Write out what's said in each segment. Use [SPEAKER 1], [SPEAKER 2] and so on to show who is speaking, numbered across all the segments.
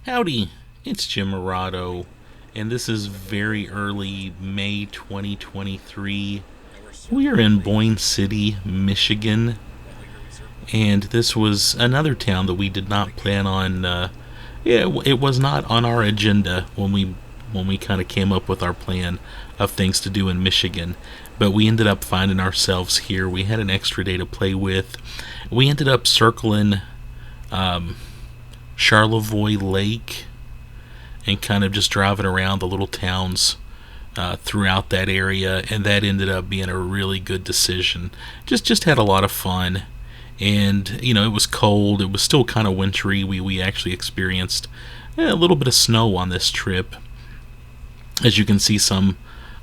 [SPEAKER 1] Howdy, it's Jim Morado, and this is very early May 2023. We are in Boyne City, Michigan, and this was another town that we did not plan on. It was not on our agenda when we kind of came up with our plan of things to do in Michigan, but we ended up finding ourselves here. We had an extra day to play with. We ended up circling Charlevoix Lake and kind of just driving around the little towns throughout that area, and that ended up being a really good decision. Just had a lot of fun, and it was cold. It was still kind of wintry. We actually experienced a little bit of snow on this trip, as you can see some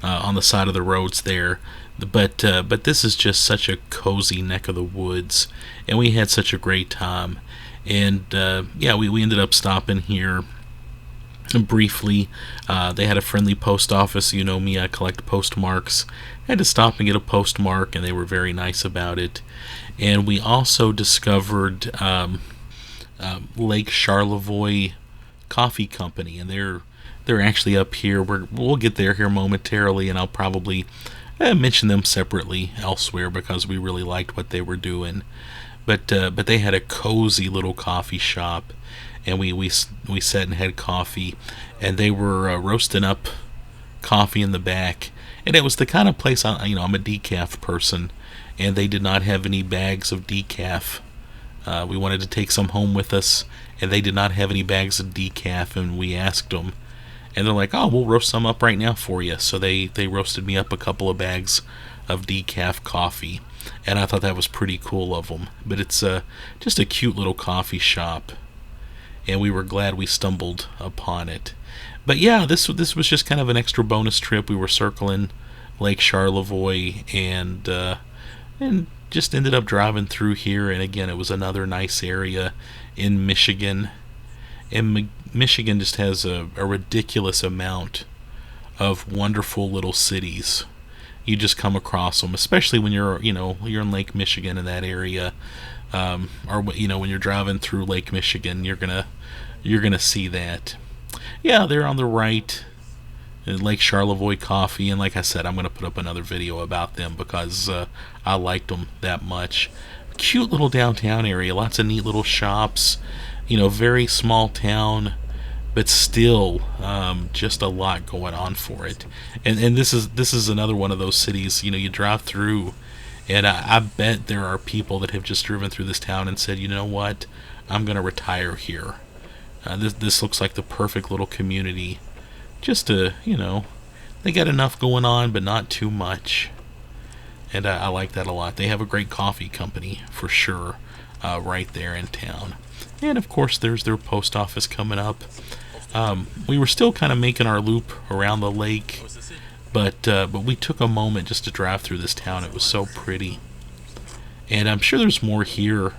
[SPEAKER 1] on the side of the roads there. But this is just such a cozy neck of the woods, and we had such a great time. And yeah, we ended up stopping here briefly. They had a friendly post office. You know me, I collect postmarks. I had to stop and get a postmark, and they were very nice about it. And we also discovered Lake Charlevoix Coffee Company, and they're actually up here. We'll get there here momentarily, and I'll probably mention them separately elsewhere because we really liked what they were doing. But they had a cozy little coffee shop, and we sat and had coffee, and they were roasting up coffee in the back. And it was the kind of place I'm a decaf person, and they did not have any bags of decaf. We wanted to take some home with us, and they did not have any bags of decaf, and we asked them, and they're like, "Oh, we'll roast some up right now for you." So they roasted me up a couple of bags of decaf coffee, and I thought that was pretty cool of them. But it's just a cute little coffee shop, and we were glad we stumbled upon it. But yeah, this was just kind of an extra bonus trip. We were circling Lake Charlevoix, and just ended up driving through here. And again, it was another nice area in Michigan. And Michigan just has a ridiculous amount of wonderful little cities. You just come across them, especially when you're in Lake Michigan in that area, or when you're driving through Lake Michigan, you're gonna see that. Yeah, they're on the right, Lake Charlevoix Coffee, and like I said, I'm gonna put up another video about them because I liked them that much. Cute little downtown area, lots of neat little shops. Very small town, but still just a lot going on for it. And this is another one of those cities. You drive through, and I bet there are people that have just driven through this town and said, "You know what, I'm gonna retire here. This looks like the perfect little community. Just they got enough going on, but not too much." And I like that a lot. They have a great coffee company for sure, right there in town. And of course, there's their post office coming up. We were still kind of making our loop around the lake, but we took a moment just to drive through this town. It was so pretty, and I'm sure there's more here.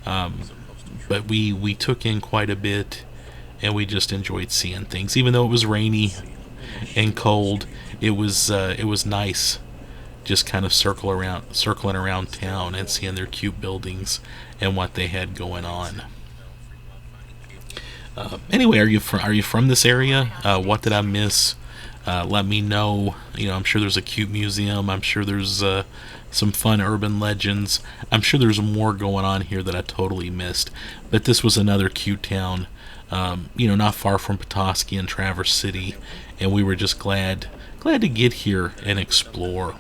[SPEAKER 1] But we took in quite a bit, and we just enjoyed seeing things. Even though it was rainy and cold, it was nice, just kind of circling around town and seeing their cute buildings and what they had going on. Anyway, are you from this area? What did I miss? Let me know. I'm sure there's a cute museum. I'm sure there's some fun urban legends. I'm sure there's more going on here that I totally missed. But this was another cute town, not far from Petoskey and Traverse City, and we were just glad to get here and explore.